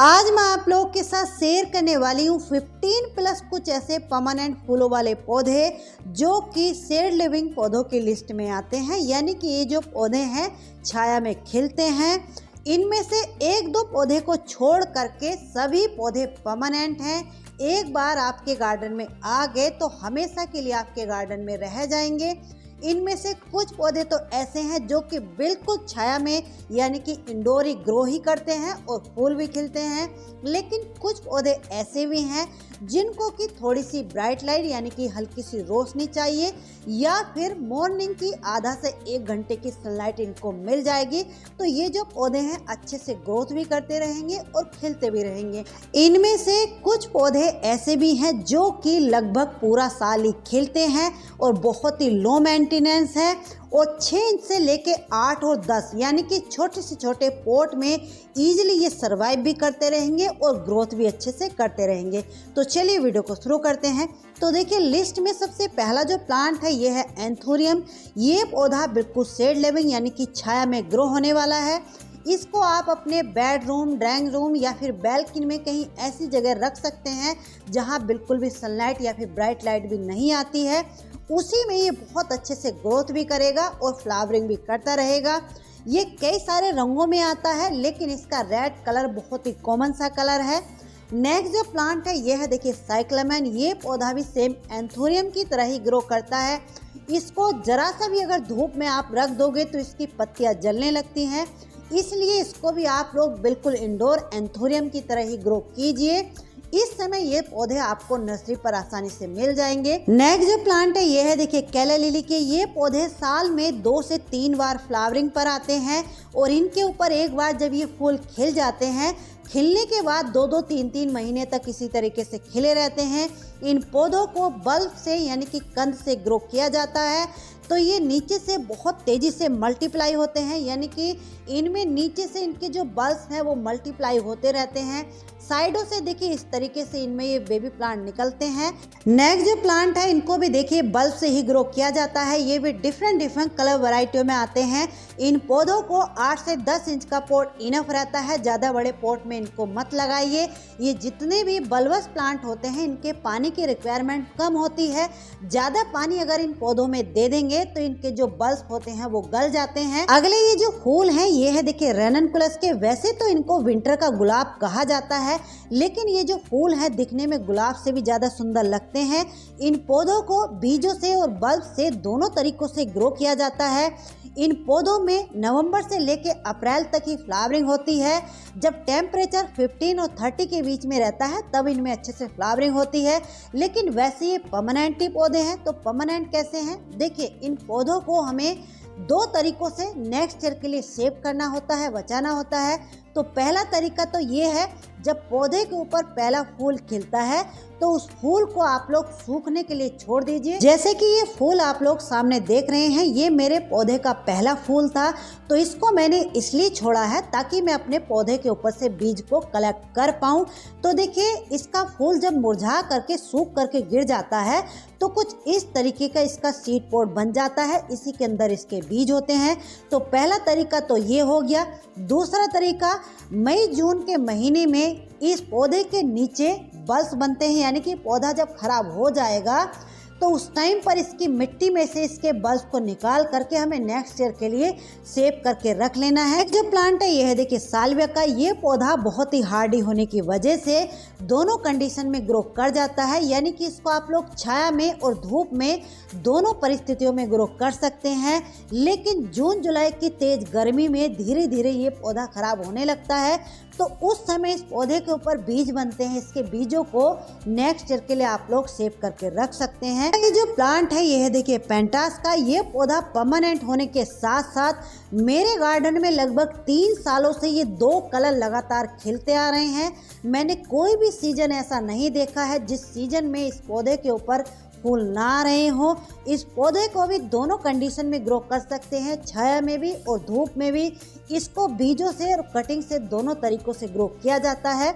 आज मैं आप लोगों के साथ शेयर करने वाली हूँ 15 प्लस कुछ ऐसे परमानेंट फूलों वाले पौधे जो कि शेड लिविंग पौधों की लिस्ट में आते हैं। यानी कि ये जो पौधे हैं छाया में खिलते हैं। इनमें से एक दो पौधे को छोड़ करके सभी पौधे परमानेंट हैं। एक बार आपके गार्डन में आ गए तो हमेशा के लिए आपके गार्डन में रह जाएंगे। इनमें से कुछ पौधे तो ऐसे हैं जो कि बिल्कुल छाया में यानी कि इंडोर ही ग्रो ही करते हैं और फूल भी खिलते हैं। लेकिन कुछ पौधे ऐसे भी हैं जिनको कि थोड़ी सी ब्राइट लाइट यानी कि हल्की सी रोशनी चाहिए या फिर मॉर्निंग की आधा से 1 घंटे की सनलाइट इनको मिल जाएगी तो ये जो पौधे हैं अच्छे से ग्रोथ भी करते रहेंगे और खिलते भी रहेंगे। इनमें से कुछ पौधे ऐसे भी हैं जो कि लगभग पूरा साल ही खिलते हैं और बहुत ही लो मेंटेनेंस है और 6 इंच से लेके 8 और 10 यानी कि छोटे से छोटे पॉट में इजीली ये सरवाइव भी करते रहेंगे और ग्रोथ भी अच्छे से करते रहेंगे। तो चलिए वीडियो को शुरू करते हैं। तो देखिए लिस्ट में सबसे पहला जो प्लांट है ये है एंथोरियम। ये पौधा बिल्कुल शेड लिविंग यानी कि छाया में ग्रो होने वाला है। इसको आप अपने बेडरूम, ड्राइंग रूम या फिर बैल्कनी में कहीं ऐसी जगह रख सकते हैं जहां बिल्कुल भी सनलाइट या फिर ब्राइट लाइट भी नहीं आती है। उसी में ये बहुत अच्छे से ग्रोथ भी करेगा और फ्लावरिंग भी करता रहेगा। ये कई सारे रंगों में आता है लेकिन इसका रेड कलर बहुत ही कॉमन सा कलर है। नेक्स्ट जो प्लांट है ये है देखिए साइक्लामेन। ये पौधा भी सेम एंथोरियम की तरह ही ग्रो करता है। इसको जरा सा भी अगर धूप में आप रख दोगे तो इसकी पत्तियां जलने लगती हैं, इसलिए इसको भी आप लोग बिल्कुल इंडोर एंथोरियम की तरह ही ग्रो कीजिए। इस समय ये पौधे आपको नर्सरी पर आसानी से मिल जाएंगे। नेक्स्ट जो प्लांट है ये है देखिए केला लिली के। ये पौधे साल में 2 से 3 बार फ्लावरिंग पर आते हैं और इनके ऊपर एक बार जब ये फूल खिल जाते हैं, खिलने के बाद 2-2, 3-3 महीने तक इसी तरीके से खिले रहते हैं। इन पौधों को बल्ब से यानी कि कंद से ग्रो किया जाता है तो ये नीचे से बहुत तेज़ी से मल्टीप्लाई होते हैं, यानी कि इनमें नीचे से इनके जो बल्ब हैं वो मल्टीप्लाई होते रहते हैं। साइडों से देखिए इस तरीके से इनमें ये बेबी प्लांट निकलते हैं। नेक्स्ट जो प्लांट है इनको भी देखिए बल्ब से ही ग्रो किया जाता है। ये भी डिफरेंट कलर वैरायटियों में आते हैं। इन पौधों को 8 से 10 इंच का पॉट इनफ रहता है। ज़्यादा बड़े पॉट में इनको मत लगाइए। ये जितने भी बल्बस प्लांट होते हैं इनके पानी की रिक्वायरमेंट कम होती है। ज़्यादा पानी अगर इन पौधों में दे देंगे तो इनके जो बल्ब होते हैं वो गल जाते हैं। अगले ये जो फूल हैं ये है देखिए रेननकुलस के। वैसे तो इनको विंटर का गुलाब कहा जाता है लेकिन ये जो फूल है दिखने में गुलाब से भी ज़्यादा सुंदर लगते हैं। इन पौधों को बीजों से और बल्ब से दोनों तरीकों से ग्रो किया जाता है। इन पौधों में नवंबर से लेकर अप्रैल तक ही फ्लावरिंग होती है। जब टेम्परेचर 15 और 30 के बीच में रहता है तब इनमें अच्छे से फ्लावरिंग होती है। लेकिन वैसे ये परमानेंट ही पौधे हैं। तो परमानेंट कैसे हैं देखिए, इन पौधों को हमें 2 तरीकों से नेक्स्ट ईयर के लिए सेव करना होता है, बचाना होता है। तो पहला तरीका तो ये है, जब पौधे के ऊपर पहला फूल खिलता है तो उस फूल को आप लोग सूखने के लिए छोड़ दीजिए। जैसे कि ये फूल आप लोग सामने देख रहे हैं, ये मेरे पौधे का पहला फूल था तो इसको मैंने इसलिए छोड़ा है ताकि मैं अपने पौधे के ऊपर से बीज को कलेक्ट कर पाऊँ। तो देखिए इसका फूल जब मुरझा करके सूख करके गिर जाता है तो कुछ इस तरीके का इसका सीड पॉट बन जाता है। इसी के अंदर इसके बीज होते हैं। तो पहला तरीका तो ये हो गया। दूसरा तरीका, मई जून के महीने में इस पौधे के नीचे बल्ब बनते हैं, यानी कि पौधा जब खराब हो जाएगा तो उस टाइम पर इसकी मिट्टी में से इसके बल्ब को निकाल करके हमें नेक्स्ट ईयर के लिए सेव करके रख लेना है। जो प्लांट है ये है देखिए साल्विया का। ये पौधा बहुत ही हार्डी होने की वजह से दोनों कंडीशन में ग्रो कर जाता है, यानी कि इसको आप लोग छाया में और धूप में दोनों परिस्थितियों में ग्रो कर सकते हैं। लेकिन जून जुलाई की तेज गर्मी में धीरे धीरे ये पौधा खराब होने लगता है तो उस समय इस पौधे के ऊपर बीज बनते हैं। इसके बीजों को नेक्स्ट ईयर के लिए आप लोग सेव करके रख सकते हैं। ये जो प्लांट है ये है देखिए पेंटास का। ये पौधा परमानेंट होने के साथ साथ मेरे गार्डन में लगभग 3 सालों से ये 2 कलर लगातार खिलते आ रहे हैं। मैंने कोई भी सीजन ऐसा नहीं देखा है जिस सीजन में इस पौधे के ऊपर फूल ना रहे हो। इस पौधे को भी दोनों कंडीशन में ग्रो कर सकते हैं, छाया में भी और धूप में भी। इसको बीजों से और कटिंग से दोनों तरीकों से ग्रो किया जाता है।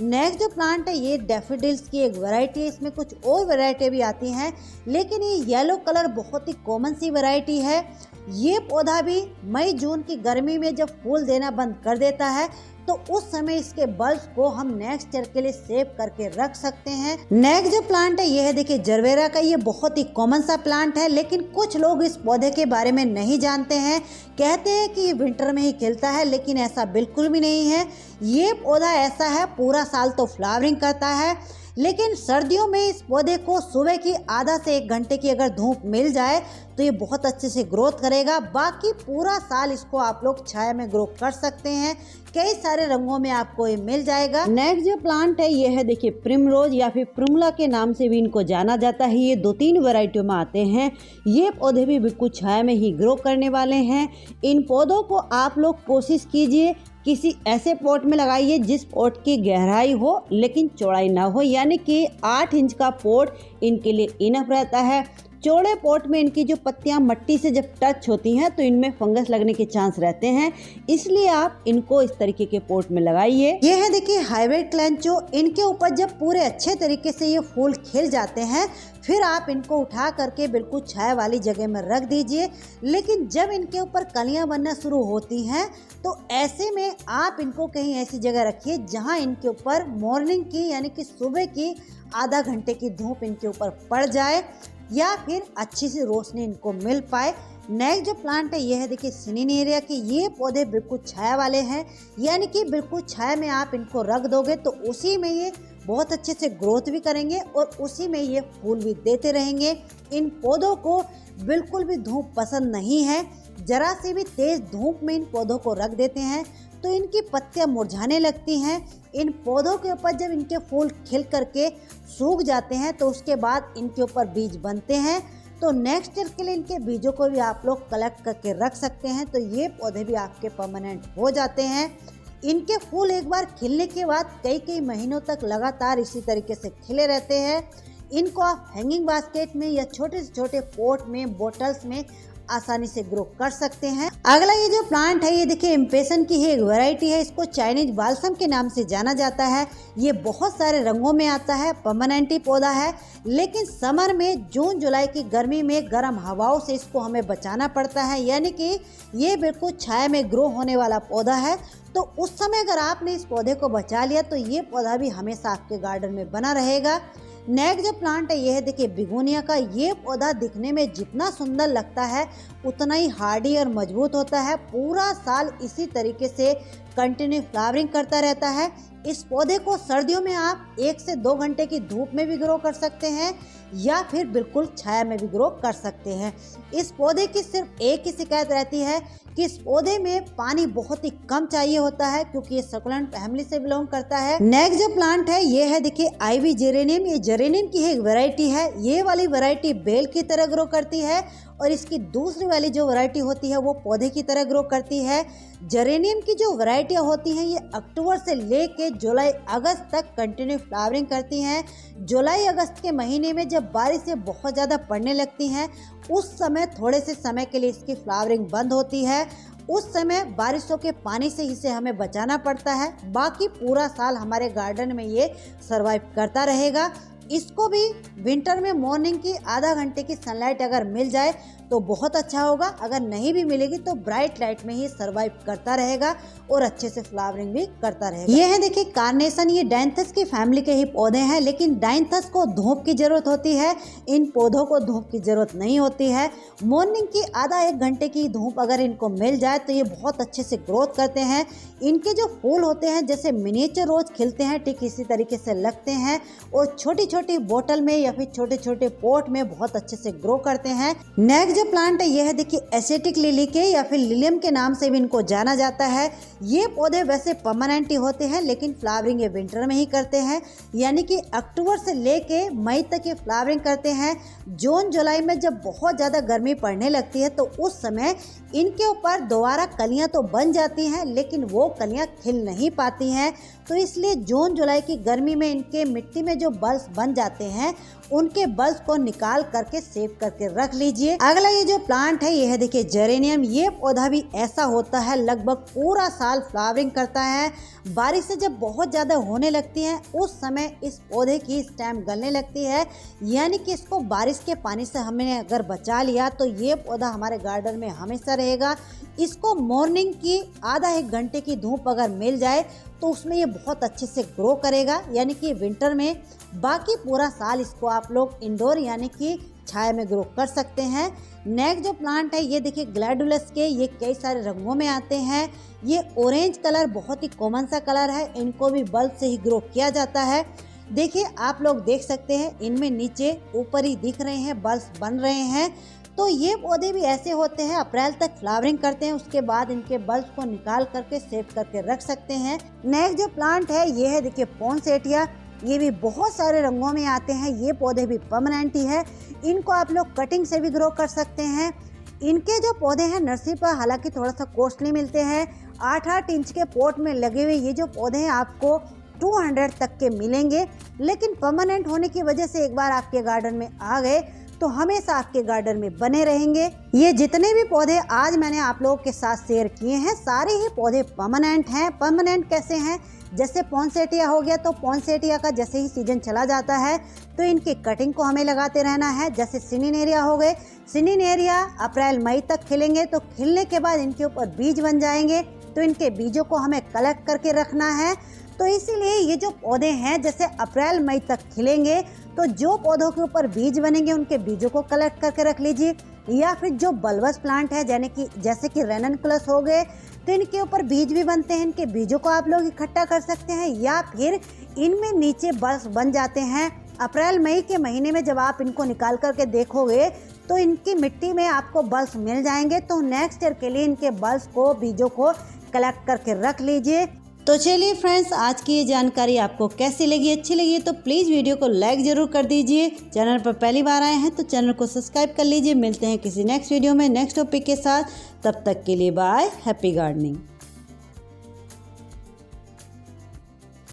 नेक्स्ट जो प्लांट है ये डैफोडिल्स की एक वैरायटी है। इसमें कुछ और वैरायटी भी आती हैं, लेकिन ये येलो कलर बहुत ही कॉमन सी वैरायटी है। ये पौधा भी मई जून की गर्मी में जब फूल देना बंद कर देता है तो उस समय इसके बल्ब को हम नेक्स्ट ईयर के लिए सेव करके रख सकते हैं। नेक्स्ट जो प्लांट है ये है देखिए जरबेरा का। ये बहुत ही कॉमन सा प्लांट है, लेकिन कुछ लोग इस पौधे के बारे में नहीं जानते हैं। कहते हैं कि ये विंटर में ही खिलता है, लेकिन ऐसा बिल्कुल भी नहीं है। ये पौधा ऐसा है पूरा साल तो फ्लावरिंग करता है, लेकिन सर्दियों में इस पौधे को सुबह की आधा से 1 घंटे की अगर धूप मिल जाए तो ये बहुत अच्छे से ग्रोथ करेगा। बाकी पूरा साल इसको आप लोग छाया में ग्रो कर सकते हैं। कई सारे रंगों में आपको ये मिल जाएगा। नेक्स्ट जो प्लांट है ये है देखिए प्रिमरोज या फिर प्रिमला के नाम से भी इनको जाना जाता है। ये 2-3 वैरायटियों में आते हैं। ये पौधे भी बिल्कुल छाया में ही ग्रो करने वाले हैं। इन पौधों को आप लोग कोशिश कीजिए किसी ऐसे पॉट में लगाइए जिस पॉट की गहराई हो लेकिन चौड़ाई ना हो, यानी कि 8 इंच का पॉट इनके लिए इनफ रहता है। चौड़े पॉट में इनकी जो पत्तियां मट्टी से जब टच होती हैं तो इनमें फंगस लगने के चांस रहते हैं, इसलिए आप इनको इस तरीके के पॉट में लगाइए। ये है देखिए हाइब्रिड क्लेंचो। इनके ऊपर जब पूरे अच्छे तरीके से ये फूल खिल जाते हैं फिर आप इनको उठा करके बिल्कुल छाया वाली जगह में रख दीजिए। लेकिन जब इनके ऊपर कलियां बनना शुरू होती हैं तो ऐसे में आप इनको कहीं ऐसी जगह रखिए जहां इनके ऊपर मॉर्निंग की यानी कि सुबह की आधा घंटे की धूप इनके ऊपर पड़ जाए या फिर अच्छी सी रोशनी इनको मिल पाए। नेक्स्ट जो प्लांट है ये है देखिए सिनेरिया की। ये पौधे बिल्कुल छाया वाले हैं, यानी कि बिल्कुल छाया में आप इनको रख दोगे तो उसी में ये बहुत अच्छे से ग्रोथ भी करेंगे और उसी में ये फूल भी देते रहेंगे। इन पौधों को बिल्कुल भी धूप पसंद नहीं है। जरा सी भी तेज धूप में इन पौधों को रख देते हैं तो इनकी पत्तियां मुरझाने लगती हैं। इन पौधों के ऊपर जब इनके फूल खिल करके सूख जाते हैं तो उसके बाद इनके ऊपर बीज बनते हैं। तो नेक्स्ट ईयर के लिए इनके बीजों को भी आप लोग कलेक्ट करके रख सकते हैं, तो ये पौधे भी आपके परमानेंट हो जाते हैं। इनके फूल एक बार खिलने के बाद कई महीनों तक लगातार इसी तरीके से खिले रहते हैं। इनको आप हैंगिंग बास्केट में या छोटे से छोटे पॉट में, बोटल्स में आसानी से ग्रो कर सकते हैं। अगला ये जो प्लांट है ये देखिए इम्पेशन की एक वैरायटी है। इसको चाइनीज बाल्सम के नाम से जाना जाता है। ये बहुत सारे रंगों में आता है, परमानेंट पौधा है, लेकिन समर में जून जुलाई की गर्मी में गर्म हवाओं से इसको हमें बचाना पड़ता है, यानी कि ये बिल्कुल छाया में ग्रो होने वाला पौधा है। तो उस समय अगर आपने इस पौधे को बचा लिया तो ये पौधा भी हमेशा आपके गार्डन में बना रहेगा। नेक्स्ट जो प्लांट है ये है देखिए बिगोनिया का। ये पौधा दिखने में जितना सुंदर लगता है उतना ही हार्डी और मजबूत होता है। पूरा साल इसी तरीके से कंटिन्यू फ्लावरिंग करता रहता है। इस पौधे को सर्दियों में आप 1 से 2 घंटे की धूप में भी ग्रो कर सकते हैं या फिर बिल्कुल छाया में भी ग्रो कर सकते हैं। इस पौधे की सिर्फ एक ही शिकायत रहती है कि इस पौधे में पानी बहुत ही कम चाहिए होता है, क्योंकि ये सक्युलेंट फैमिली से बिलोंग करता है। नेक्स्ट जो प्लांट है ये है देखिए आईवी जेरेनियम। ये जेरेनियम की एक वैरायटी है। ये वाली वैरायटी बेल की तरह ग्रो करती है और इसकी दूसरी वाली जो वैरायटी होती है वो पौधे की तरह ग्रो करती है। जेरेनियम की जो वैरायटियाँ होती हैं ये अक्टूबर से लेके जुलाई अगस्त तक कंटिन्यू फ्लावरिंग करती हैं। जुलाई अगस्त के महीने में जब बारिशें बहुत ज़्यादा पड़ने लगती हैं उस समय थोड़े से समय के लिए इसकी फ्लावरिंग बंद होती है। उस समय बारिशों के पानी से इसे हमें बचाना पड़ता है। बाकी पूरा साल हमारे गार्डन में ये सरवाइव करता रहेगा। इसको भी विंटर में मॉर्निंग की आधा घंटे की सनलाइट अगर मिल जाए तो बहुत अच्छा होगा। अगर नहीं भी मिलेगी तो ब्राइट लाइट में ही सरवाइव करता रहेगा और अच्छे से फ्लावरिंग भी करता रहेगा। ये है देखिए कार्नेशन। ये डायंथस की फैमिली के ही पौधे हैं, लेकिन डायंथस को धूप की जरूरत होती है, इन पौधों को धूप की जरूरत नहीं होती है। मॉर्निंग की आधा 1 घंटे की धूप अगर इनको मिल जाए तो ये बहुत अच्छे से ग्रोथ करते हैं। इनके जो फूल होते हैं जैसे मिनिएचर रोज खिलते हैं ठीक इसी तरीके से लगते हैं और छोटी छोटी बोतल में या फिर छोटे छोटे पॉट में बहुत अच्छे से ग्रो करते हैं। नेक्स्ट जो प्लांट है ये है देखिए एसिटिक लिली के या फिर लिलियम के नाम से भी इनको जाना जाता है। ये पौधे वैसे परमानेंट ही होते हैं, लेकिन फ्लावरिंग ये विंटर में ही करते हैं, यानी कि अक्टूबर से लेके मई तक ये फ्लावरिंग करते हैं। जून जुलाई में जब बहुत ज़्यादा गर्मी पड़ने लगती है तो उस समय इनके ऊपर दोबारा कलियां तो बन जाती हैं, लेकिन वो कलियां खिल नहीं पाती हैं। तो इसलिए जून जुलाई की गर्मी में इनके मिट्टी में जो बल्ब बन जाते हैं उनके बल्ब को निकाल करके सेव करके रख लीजिए। अगला ये जो प्लांट है ये है देखिए जेरेनियम। ये पौधा भी ऐसा होता है लगभग पूरा साल फ्लावरिंग करता है। बारिशें जब बहुत ज़्यादा होने लगती हैं उस समय इस पौधे की स्टेम गलने लगती है, यानी कि इसको बारिश के पानी से हमने अगर बचा लिया तो ये पौधा हमारे गार्डन में हमेशा रहेगा। इसको मॉर्निंग की आधा एक घंटे की धूप अगर मिल जाए तो उसमें ये बहुत अच्छे से ग्रो करेगा, यानी कि विंटर में। बाकी पूरा साल इसको आप लोग इंडोर यानी कि छाया में ग्रो कर सकते हैं। नेक्स्ट जो प्लांट है ये देखिए ग्लैडुलस के। ये कई सारे रंगों में आते हैं। ये ऑरेंज कलर बहुत ही कॉमन सा कलर है। इनको भी बल्ब से ही ग्रो किया जाता है। देखिए आप लोग देख सकते हैं इनमें नीचे ऊपर ही दिख रहे हैं बल्ब बन रहे हैं। तो ये पौधे भी ऐसे होते हैं, अप्रैल तक फ्लावरिंग करते हैं, उसके बाद इनके बल्ब को निकाल करके सेव करके रख सकते हैं। नेक्स्ट जो प्लांट है ये है देखिए पोंसेटिया। ये भी बहुत सारे रंगों में आते हैं। ये पौधे भी परमानेंट ही है। इनको आप लोग कटिंग से भी ग्रो कर सकते हैं। इनके जो पौधे हैं नर्सरी पर हालांकि थोड़ा सा कॉस्टली मिलते हैं। 8-8 इंच के पॉट में लगे हुए ये जो पौधे हैं आपको 200 तक के मिलेंगे, लेकिन परमानेंट होने की वजह से एक बार आपके गार्डन में आ गए तो हमेशा आपके गार्डन में बने रहेंगे। ये जितने भी पौधे आज मैंने आप लोगों के साथ शेयर किए हैं सारे ही पौधे परमानेंट हैं। परमानेंट कैसे हैं? जैसे पोंसेटिया हो गया तो पोंसेटिया का जैसे ही सीजन चला जाता है तो इनकी कटिंग को हमें लगाते रहना है। जैसे सिनिनेरिया हो गए, सिनिनेरिया अप्रैल मई तक खिलेंगे, तो खिलने के बाद इनके ऊपर बीज बन जाएंगे, तो इनके बीजों को हमें कलेक्ट करके रखना है। तो इसीलिए ये जो पौधे हैं जैसे अप्रैल मई तक खिलेंगे तो जो पौधों के ऊपर बीज बनेंगे उनके बीजों को कलेक्ट करके रख लीजिए। या फिर जो बल्बस प्लांट है जैसे कि रेननकुलस हो गए तो इनके ऊपर बीज भी बनते हैं, इनके बीजों को आप लोग इकट्ठा कर सकते हैं। या फिर इनमें नीचे बल्ब बन जाते हैं। अप्रैल मई के महीने में जब आप इनको निकाल करके देखोगे तो इनकी मिट्टी में आपको बल्ब मिल जाएंगे। तो नेक्स्ट ईयर के लिए इनके बल्ब को बीजों को कलेक्ट करके रख लीजिए। तो चलिए फ्रेंड्स, आज की ये जानकारी आपको कैसी लगी? अच्छी लगी तो प्लीज़ वीडियो को लाइक ज़रूर कर दीजिए। चैनल पर पहली बार आए हैं तो चैनल को सब्सक्राइब कर लीजिए। मिलते हैं किसी नेक्स्ट वीडियो में नेक्स्ट टॉपिक के साथ। तब तक के लिए बाय। Happy gardening.